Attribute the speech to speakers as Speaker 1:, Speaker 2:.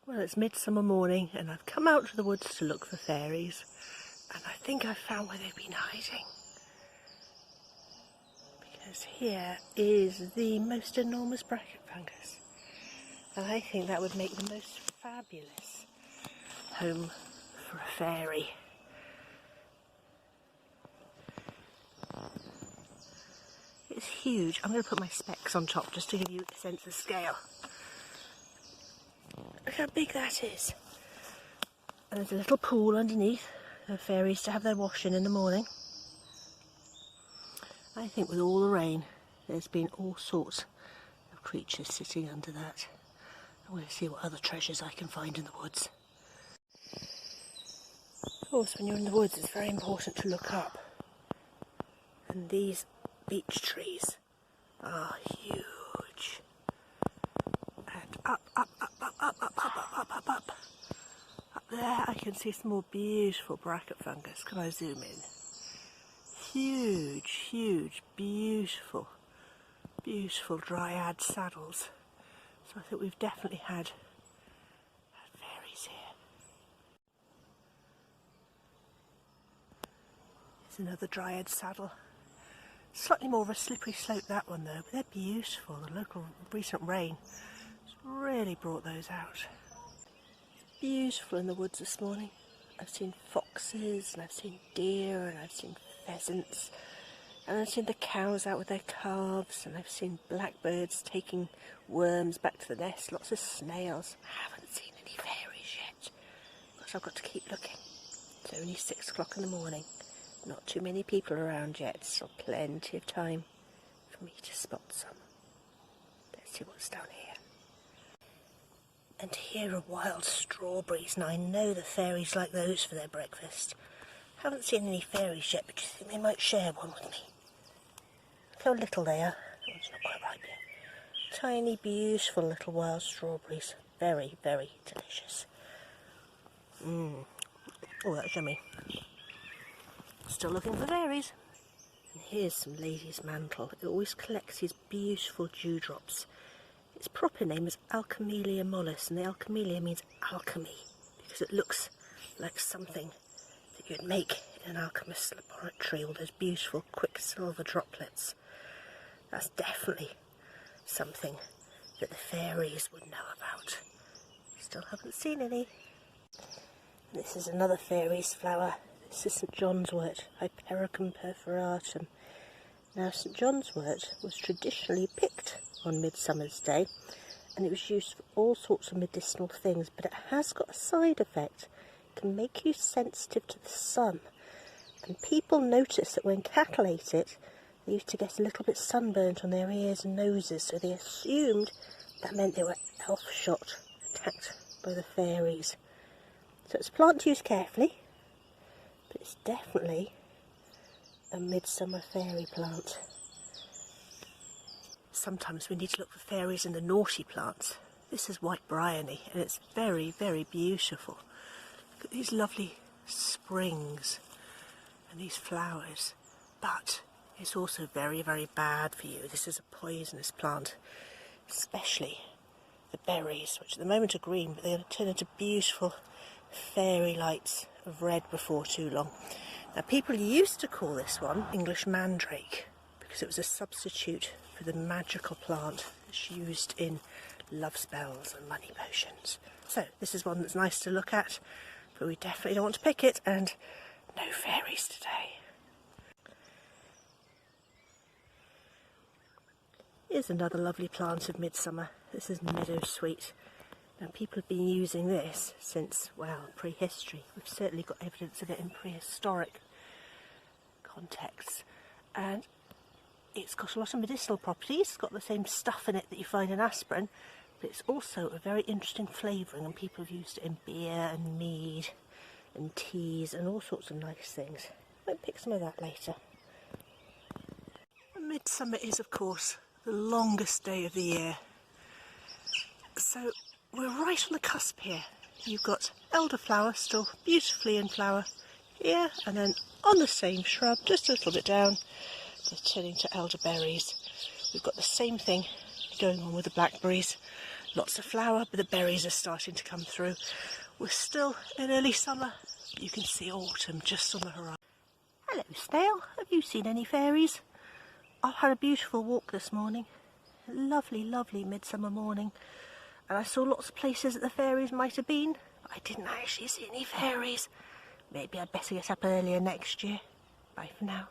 Speaker 1: Well, it's midsummer morning and I've come out to the woods to look for fairies, and I think I've found where they've been hiding. Because here is the most enormous bracket fungus, and I think that would make the most fabulous home for a fairy. It's huge. I'm going to put my specs on top just to give you a sense of scale. Look how big that is. And there's a little pool underneath for fairies to have their washing in the morning. I think with all the rain, there's been all sorts of creatures sitting under that. I'm going to see what other treasures I can find in the woods. Of course, when you're in the woods, it's very important to look up. And these beech trees are huge. And up, up, up, up, up, up, up, up, up, up, up. Up there I can see some more beautiful bracket fungus. Can I zoom in? Huge, huge, beautiful, beautiful dryad saddles. So I think we've definitely had fairies here. Here's another dryad saddle. Slightly more of a slippery slope, that one though, but they're beautiful. The local recent rain has really brought those out. It's beautiful in the woods this morning. I've seen foxes, and I've seen deer, and I've seen pheasants, and I've seen the cows out with their calves, and I've seen blackbirds taking worms back to the nest, lots of snails. I haven't seen any fairies yet, because I've got to keep looking. It's only 6 o'clock in the morning. Not too many people around yet, so plenty of time for me to spot some. Let's see what's down here. And here are wild strawberries. Now I know the fairies like those for their breakfast. Haven't seen any fairies yet, but do you think they might share one with me? Look how little they are. That one's not quite ripe yet. Tiny, beautiful little wild strawberries. Very, very delicious. Oh, that's yummy. Still looking for fairies. And here's some lady's mantle. It always collects these beautiful dewdrops. Its proper name is Alcamellia mollis, and the alcamellia means alchemy because it looks like something that you'd make in an alchemist's laboratory, all those beautiful quicksilver droplets. That's definitely something that the fairies would know about. Still haven't seen any. This is another fairies flower. This is St. Johnswort, Hypericum perforatum. Now, St. Johnswort was traditionally picked on Midsummer's Day, and it was used for all sorts of medicinal things, but it has got a side effect. It can make you sensitive to the sun, and people noticed that when cattle ate it, they used to get a little bit sunburnt on their ears and noses, so they assumed that meant they were elf shot, attacked by the fairies. So it's a plant to use carefully, but it's definitely a midsummer fairy plant. Sometimes we need to look for fairies in the naughty plants. This is white Briony, and it's very, very beautiful. Look at these lovely springs and these flowers, but it's also very, very bad for you. This is a poisonous plant, especially the berries, which at the moment are green, but they're going to turn into beautiful fairy lights of red before too long. Now, people used to call this one English mandrake because it was a substitute for the magical plant that's used in love spells and money potions. So this is one that's nice to look at, but we definitely don't want to pick it, and no fairies today. Here's another lovely plant of midsummer. This is meadowsweet. Now, people have been using this since, well, prehistory. We've certainly got evidence of it in prehistoric contexts. And it's got a lot of medicinal properties. It's got the same stuff in it that you find in aspirin, but it's also a very interesting flavouring, and people have used it in beer and mead and teas and all sorts of nice things. Might pick some of that later. Midsummer is, of course, the longest day of the year. So we're right on the cusp here. You've got elderflower still beautifully in flower here, and then on the same shrub, just a little bit down, they're turning to elderberries. We've got the same thing going on with the blackberries. Lots of flower, but the berries are starting to come through. We're still in early summer. You can see autumn just on the horizon. Hello, snail. Have you seen any fairies? I've had a beautiful walk this morning. A lovely, lovely midsummer morning. And I saw lots of places that the fairies might have been, but I didn't actually see any fairies. Maybe I'd better get up earlier next year. Bye for now.